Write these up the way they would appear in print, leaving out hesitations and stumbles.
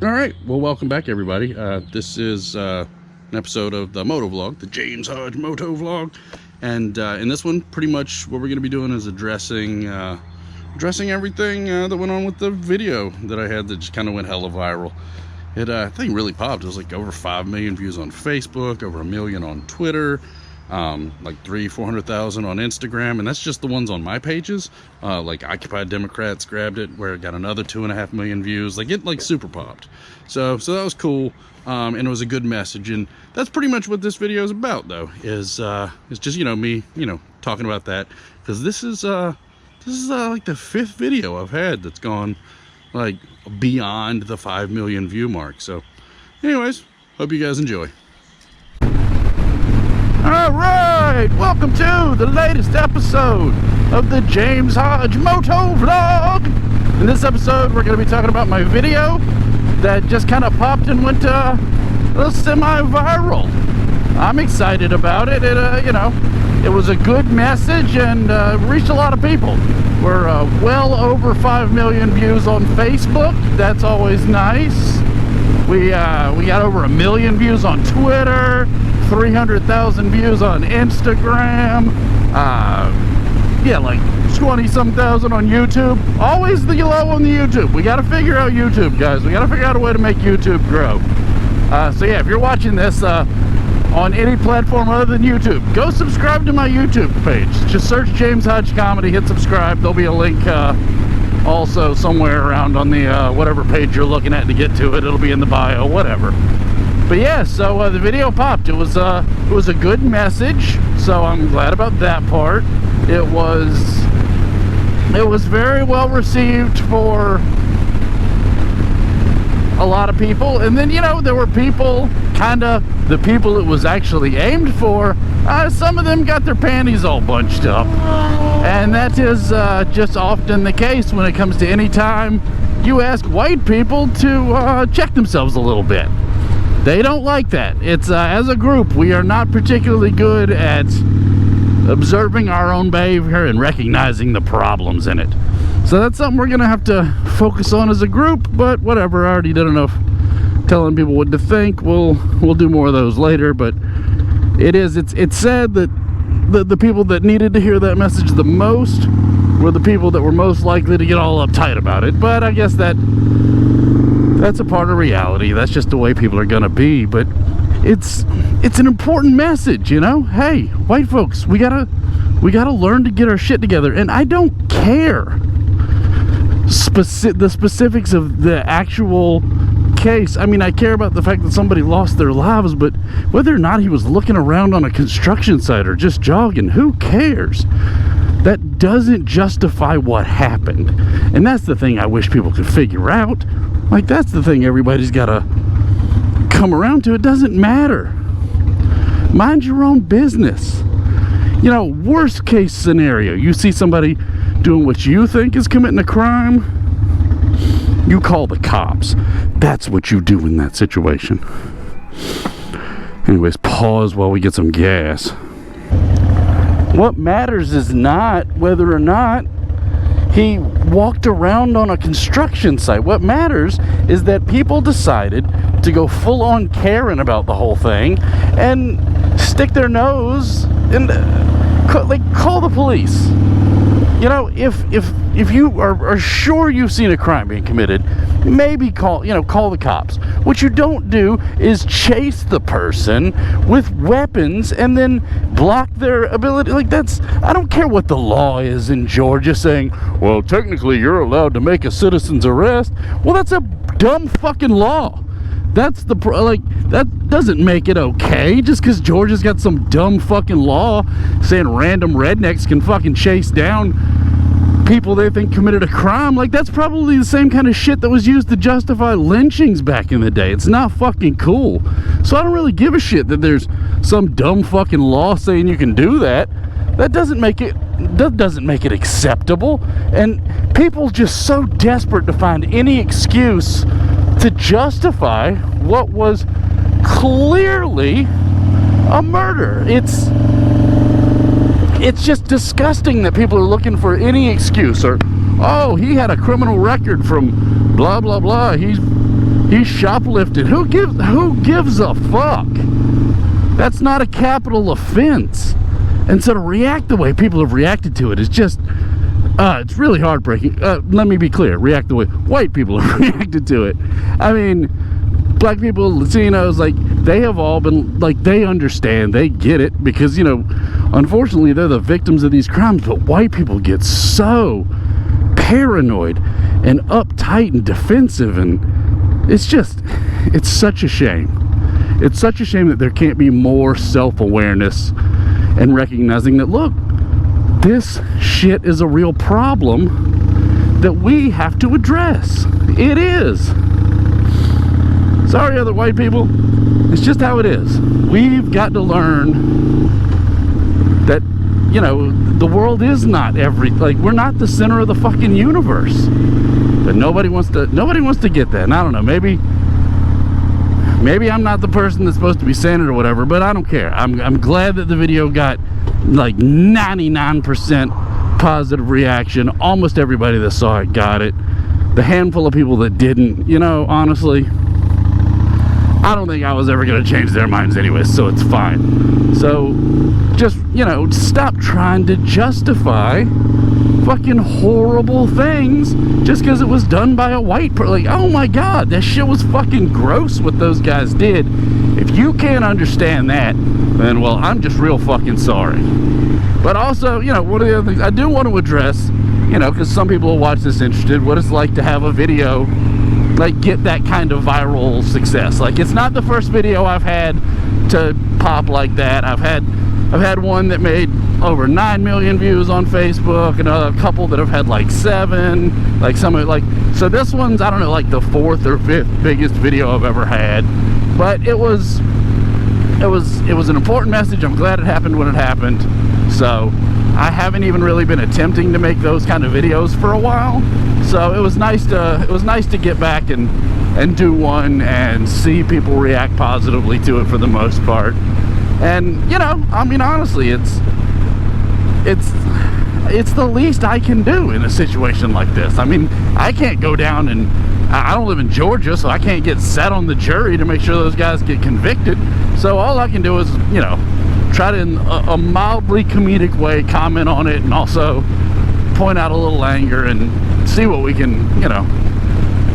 All right, well, welcome back, everybody. This is an episode of the moto vlog, the James Hodge moto vlog, and in this one, pretty much what we're going to be doing is addressing everything that went on with the video that I had that just kind of went hella viral. I think really popped. It was like over 5 million views on Facebook, over 1 million on Twitter, like 400,000 on Instagram, and that's just the ones on my pages. Like Occupied Democrats grabbed it, where it got another 2.5 million views. Like it super popped. So that was cool, and it was a good message. And that's pretty much what this video is about, though. Is just me talking about that, because this is like the 5th video I've had that's gone like beyond the 5 million view mark. So anyways, hope you guys enjoy. All right, welcome to the latest episode of the James Hodge moto vlog. In this episode, we're going to be talking about my video that just kind of popped and went a little semi-viral. I'm excited about it. It was a good message and reached a lot of people. We're well over 5 million views on Facebook. That's always nice. We got over 1 million views on Twitter, 300,000 views on Instagram, like 20-some thousand on YouTube. Always the low on the YouTube. We got to figure out YouTube, guys. We got to figure out a way to make YouTube grow. So yeah, if you're watching this on any platform other than YouTube, go subscribe to my YouTube page. Just search James Hodge Comedy, hit subscribe. There'll be a link also somewhere around on the whatever page you're looking at to get to it. It'll be in the bio, whatever. But yeah, so the video popped. It was a good message, so I'm glad about that part. It was very well received for a lot of people. And then there were people, the people it was actually aimed for, some of them got their panties all bunched up, and that is just often the case when it comes to any time you ask white people to check themselves a little bit. They don't like that. It's as a group, we are not particularly good at observing our own behavior and recognizing the problems in it. So that's something we're gonna have to focus on as a group, but whatever. I already did enough telling people what to think. We'll do more of those later, but it's sad that the people that needed to hear that message the most were the people that were most likely to get all uptight about it. But I guess that's a part of reality. That's just the way people are gonna be. But it's an important message, Hey, white folks, we gotta learn to get our shit together. And I don't care the specifics of the actual case. I mean, I care about the fact that somebody lost their lives, but whether or not he was looking around on a construction site or just jogging, who cares? That doesn't justify what happened. And that's the thing I wish people could figure out. Like, that's the thing everybody's got to come around to. It doesn't matter. Mind your own business. Worst case scenario, you see somebody doing what you think is committing a crime, you call the cops. That's what you do in that situation. Anyways, pause while we get some gas. What matters is not whether or not he walked around on a construction site. What matters is that people decided to go full-on Karen about the whole thing and stick their nose and call the police. If you are sure you've seen a crime being committed, maybe call the cops. What you don't do is chase the person with weapons and then block their ability. I don't care what the law is in Georgia saying, well, technically you're allowed to make a citizen's arrest. Well, that's a dumb fucking law. That's that doesn't make it okay. Just because Georgia's got some dumb fucking law saying random rednecks can fucking chase down people they think committed a crime, that's probably the same kind of shit that was used to justify lynchings back in the day. It's not fucking cool. So I don't really give a shit that there's some dumb fucking law saying you can do that. That doesn't make it acceptable. And people just so desperate to find any excuse to justify what was clearly a murder. It's just disgusting that people are looking for any excuse, or, oh, he had a criminal record from blah blah blah, he He shoplifted. Who gives a fuck? That's not a capital offense. And so to react the way people have reacted to it is just, it's really heartbreaking. Let me be clear, react the way white people have reacted to it. I mean, black people, Latinos, like, they have all been, like, they understand, they get it, because, you know, unfortunately, they're the victims of these crimes, but white people get so paranoid and uptight and defensive, and it's just, it's such a shame. It's such a shame that there can't be more self-awareness and recognizing that, look, this shit is a real problem that we have to address. It is. Sorry, other white people. It's just how it is. We've got to learn that, you know, the world is not like, we're not the center of the fucking universe. But nobody wants to get that. And I don't know, maybe I'm not the person that's supposed to be saying it or whatever, but I don't care. I'm glad that the video got like 99% positive reaction. Almost everybody that saw it got it. The handful of people that didn't, you know, honestly, I don't think I was ever going to change their minds anyway, so it's fine. So just, you know, stop trying to justify fucking horrible things just because it was done by a white person. Like, oh my god, that shit was fucking gross what those guys did. If you can't understand that, then, well, I'm just real fucking sorry. But also, you know, one of the other things I do want to address, you know, because some people will watch this interested, what it's like to have a video like get that kind of viral success. Like, it's not the first video I've had to pop like that. I've had one that made over 9 million views on Facebook, and a couple that have had like 7, like some of, like, so this one's, I don't know, like the 4th or 5th biggest video I've ever had. But it was an important message. I'm glad it happened when it happened. So I haven't even really been attempting to make those kind of videos for a while. So it was nice to get back and do one and see people react positively to it for the most part. And, you know, I mean, honestly, it's the least I can do in a situation like this. I mean, I can't go down and I don't live in Georgia, so I can't get set on the jury to make sure those guys get convicted. So all I can do is, you know, try to, in a mildly comedic way, comment on it and also point out a little anger and see what we can, you know,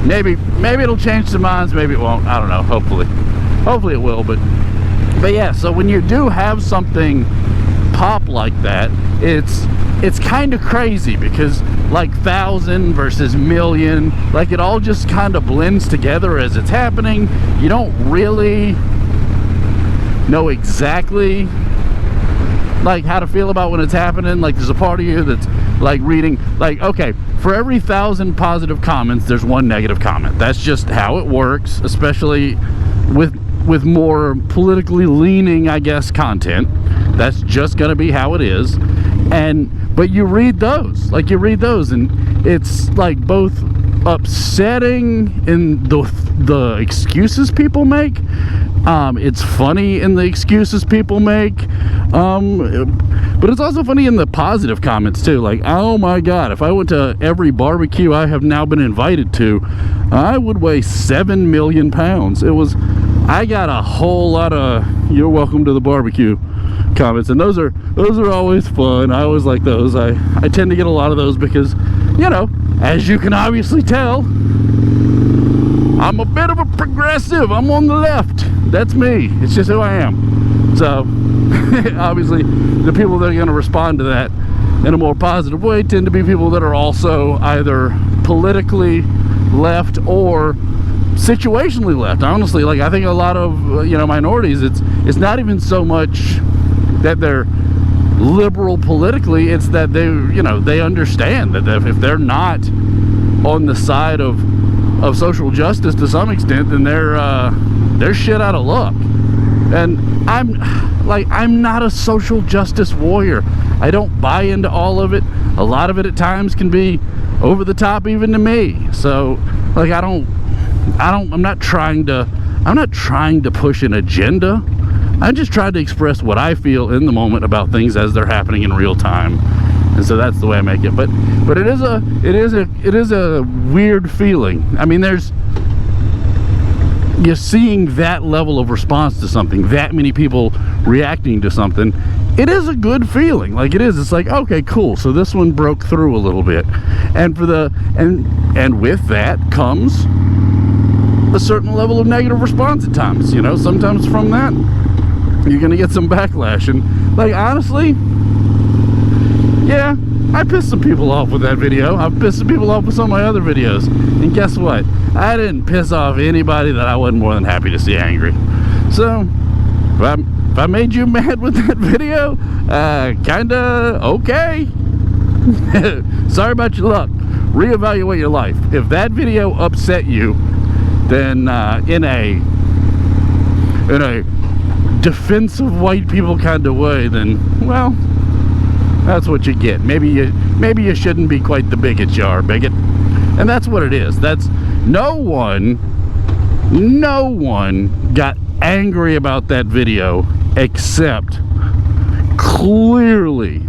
maybe it'll change some minds, maybe it won't, I don't know, hopefully it will. But yeah, so when you do have something pop like that, it's kind of crazy because, like, 1,000 versus million, like, it all just kind of blends together as it's happening. You don't really know exactly like how to feel about when it's happening. Like, there's a part of you that's like reading, like, okay, for every 1,000 positive comments there's 1 negative comment. That's just how it works, especially with more politically leaning, I guess, content. That's just gonna be how it is. But you read those, and it's like both upsetting in the excuses people make. It's funny in the excuses people make, but it's also funny in the positive comments too. Like, oh my god, if I went to every barbecue I have now been invited to, I would weigh 7 million pounds. I got a whole lot of "you're welcome to the barbecue" comments, and those are always fun. I always like those. I tend to get a lot of those because, you know, as you can obviously tell, I'm a bit of a progressive. I'm on the left. That's me. It's just who I am. So obviously the people that are going to respond to that in a more positive way tend to be people that are also either politically left or situationally left. Honestly, like, I think a lot of, you know, minorities, it's not even so much that they're liberal politically, it's that they, you know, they understand that if they're not on the side of social justice to some extent, then they're shit out of luck. And I'm not a social justice warrior. I don't buy into all of it. A lot of it at times can be over the top even to me. So, like, I'm not trying to push an agenda. I'm just trying to express what I feel in the moment about things as they're happening in real time. And so that's the way I make it. But it is a weird feeling. I mean, you're seeing that level of response to something, that many people reacting to something, it is a good feeling. Like, it is. It's like, okay, cool. So this one broke through a little bit, and for the and with that comes a certain level of negative response at times. You know, sometimes from that you're gonna get some backlash, and like, honestly, yeah, I pissed some people off with that video. I've pissed some people off with some of my other videos, and guess what? I didn't piss off anybody that I wasn't more than happy to see angry. So if I made you mad with that video, kinda okay. Sorry about your luck. Reevaluate your life. If that video upset you, then in a defensive white people kind of way, then, well, that's what you get. Maybe you shouldn't be quite the bigot you are, bigot. And that's what it is. That's no one got angry about that video except clearly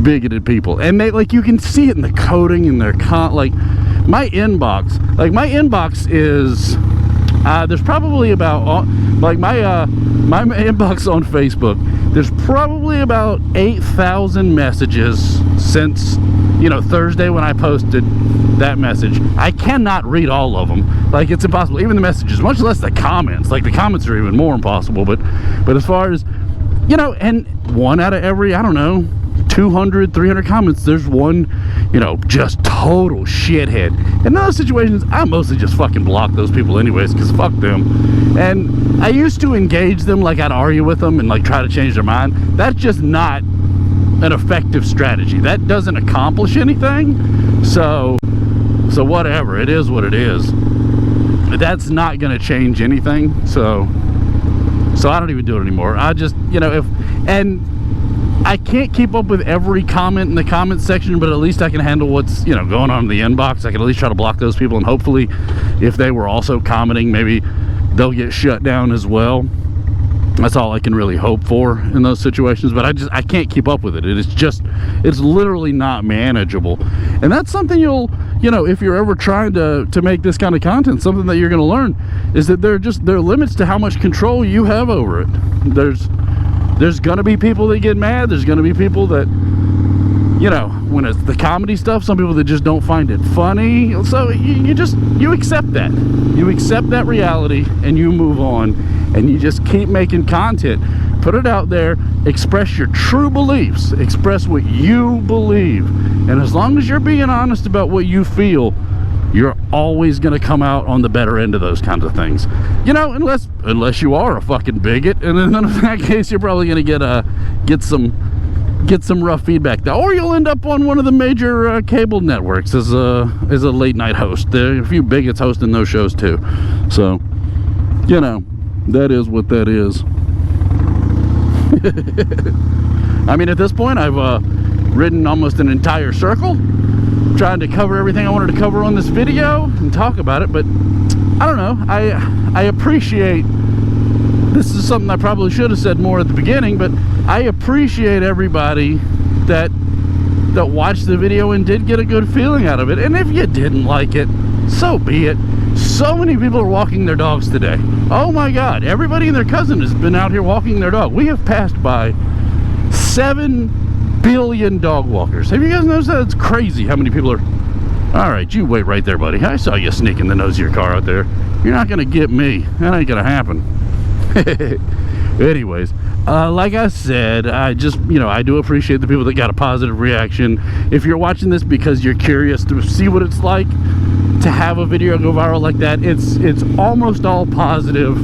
bigoted people. And they, like, you can see it in the coding and their like my inbox is there's probably about, like, my inbox on Facebook, there's probably about 8,000 messages since, you know, Thursday when I posted that message. I cannot read all of them. Like, it's impossible. Even the messages, much less the comments. Like, the comments are even more impossible. But as far as, you know, and one out of every, I don't know, 200, 300 comments, there's one, you know, just total shithead. In those situations, I mostly just fucking block those people anyways, because fuck them. And I used to engage them, like I'd argue with them and like try to change their mind. That's just not an effective strategy. That doesn't accomplish anything. So whatever, it is what it is. That's not going to change anything. So I don't even do it anymore. I just, you know, and I can't keep up with every comment in the comment section, but at least I can handle what's, you know, going on in the inbox. I can at least try to block those people, and hopefully if they were also commenting, maybe they'll get shut down as well. That's all I can really hope for in those situations. But I can't keep up with it. It's literally not manageable. And that's something you know, if you're ever trying to make this kind of content, something that you're going to learn is that there are limits to how much control you have over it. There's going to be people that get mad. There's going to be people that, you know, when it's the comedy stuff, some people that just don't find it funny. So you accept that. You accept that reality and you move on, and you just keep making content. Put it out there. Express your true beliefs. Express what you believe. And as long as you're being honest about what you feel, you're always going to come out on the better end of those kinds of things. You know, unless you are a fucking bigot, and then in that case, you're probably going to get some rough feedback, or you'll end up on one of the major cable networks as a late night host. There are a few bigots hosting those shows too. So, you know, that is what that is. I mean, at this point, I've ridden almost an entire circle, trying to cover everything I wanted to cover on this video and talk about it. But I don't know, I appreciate, this is something I probably should have said more at the beginning, but I appreciate everybody that watched the video and did get a good feeling out of it. And if you didn't like it, so be it. So many people are walking their dogs today. Oh my God, everybody and their cousin has been out here walking their dog. We have passed by 7 billion dog walkers. Have you guys noticed that? It's crazy how many people are. All right, you wait right there, buddy. I saw you sneaking the nose of your car out there. You're not gonna get me. That ain't gonna happen. Anyways, like I said, I just, you know, I do appreciate the people that got a positive reaction. If you're watching this because you're curious to see what it's like to have a video go viral like that, it's almost all positive,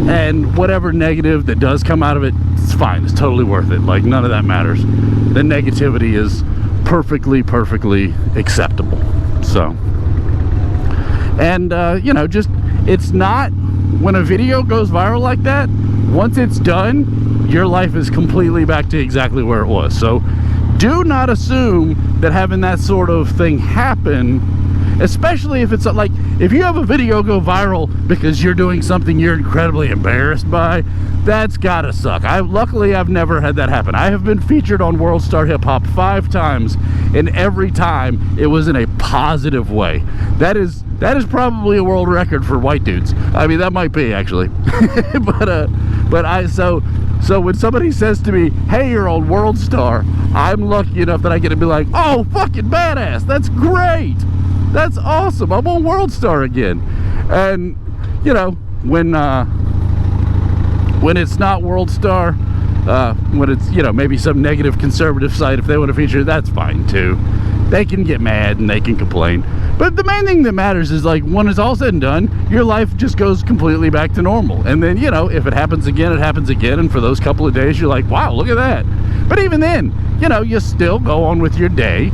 and whatever negative that does come out of it, it's fine. It's totally worth it. Like, none of that matters. The negativity is perfectly acceptable. So, and you know, just, it's not, when a video goes viral like that, once it's done, your life is completely back to exactly where it was. So do not assume that having that sort of thing happen, especially if it's like, if you have a video go viral because you're doing something you're incredibly embarrassed by, that's gotta suck. Luckily I've never had that happen. I have been featured on World Star Hip Hop 5 times, and every time it was in a positive way. That is That is probably a world record for white dudes. I mean, that might be actually. So when somebody says to me, "Hey, you're on World Star," I'm lucky enough that I get to be like, "Oh, fucking badass! That's great! That's awesome! I'm on World Star again." And you know, when it's not World Star, when it's, you know, maybe some negative conservative site, if they want to feature, that's fine too. They can get mad and they can complain. But the main thing that matters is, like, when it's all said and done, your life just goes completely back to normal. And then, you know, if it happens again, it happens again. And for those couple of days, you're like, wow, look at that. But even then, you know, you still go on with your day.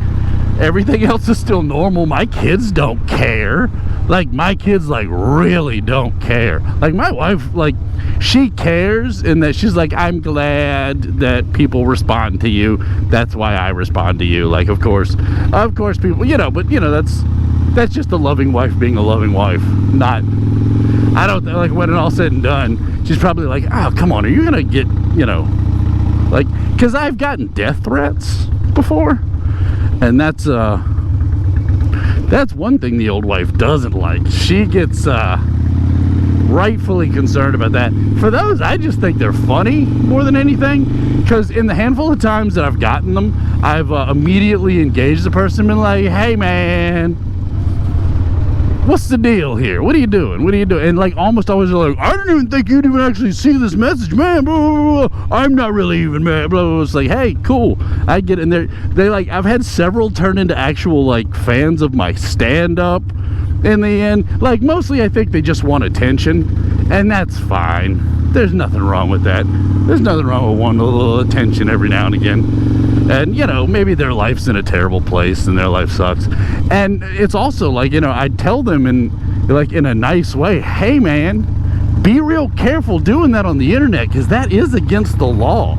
Everything else is still normal. My kids don't care. Like, my kids, like, really don't care. Like, my wife, like, she cares in that she's like, I'm glad that people respond to you. That's why I respond to you. Like, of course people, you know, but, you know, that's just a loving wife being a loving wife. Not, I don't, like, when it all said and done, she's probably like, oh, come on, are you gonna get, you know, like, because I've gotten death threats before, and that's one thing the old wife doesn't like. She gets rightfully concerned about that. For those, I just think they're funny more than anything, because in the handful of times that I've gotten them, I've immediately engaged the person and been like, hey man, what's the deal here? What are you doing? What are you doing? And like almost always they're like, I didn't even think you'd even actually see this message, man. Blah, blah, blah. I'm not really even mad. Blah, blah, blah. It's like, hey, cool. I get it. And they like, I've had several turn into actual like fans of my stand-up in the end. Like, mostly I think they just want attention, and that's fine. There's nothing wrong with that. There's nothing wrong with wanting a little attention every now and again. And, you know, maybe their life's in a terrible place and their life sucks. And it's also like, you know, I tell them in a nice way, hey man, be real careful doing that on the internet, because that is against the law.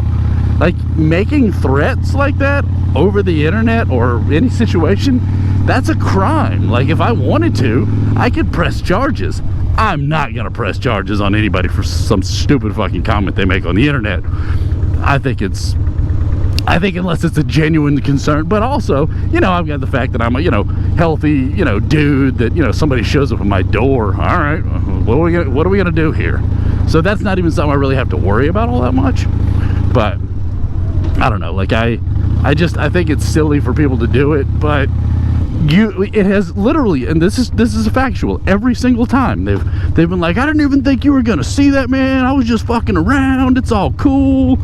Like, making threats like that over the internet or any situation, that's a crime. Like, if I wanted to, I could press charges. I'm not gonna press charges on anybody for some stupid fucking comment they make on the internet. I think unless it's a genuine concern. But also, you know, I've got the fact that I'm a, you know, healthy, you know, dude that, you know, somebody shows up at my door. All right, what are we gonna do here? So that's not even something I really have to worry about all that much. But I don't know, like I think it's silly for people to do it, but it has literally, and this is factual, every single time they've been like, I didn't even think you were gonna see that, man. I was just fucking around. It's all cool.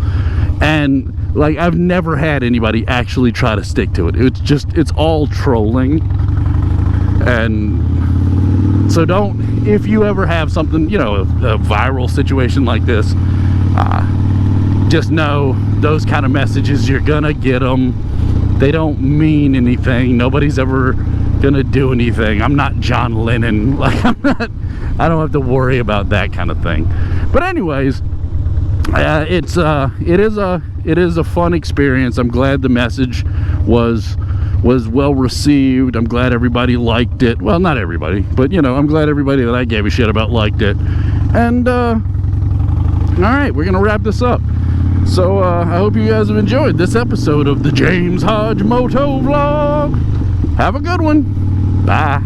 And like, I've never had anybody actually try to stick to it. It's all trolling. And so if you ever have something, you know, a viral situation like this, just know those kind of messages, you're gonna get them. They don't mean anything. Nobody's ever gonna do anything. I'm not John Lennon. Like, I don't have to worry about that kind of thing. But anyways, it is a fun experience. I'm glad the message was well received. I'm glad everybody liked it. Well, not everybody, but you know, I'm glad everybody that I gave a shit about liked it. And all right, we're gonna wrap this up. So I hope you guys have enjoyed this episode of the James Hodge Moto Vlog. Have a good one. Bye.